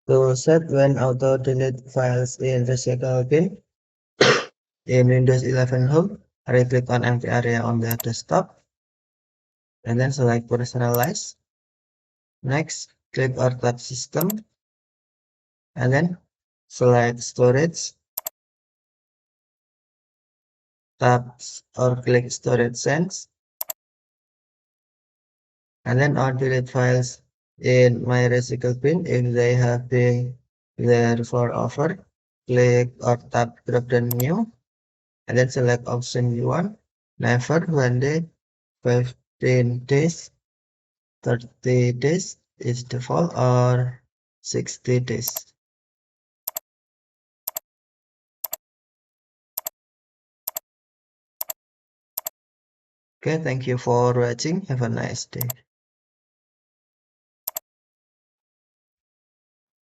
To set when auto delete files in recycle bin in Windows 11 Home, right click on empty area on the desktop and then select personalize. Next, click or tap system and then select storage, tap or click storage sense, and then or delete files in my recycle bin if they have been there for over. Click or tap drop down menu and then select option you want. Never when the 15 days, 30 days is default or 60 days. Okay, thank you for watching. Have a nice day.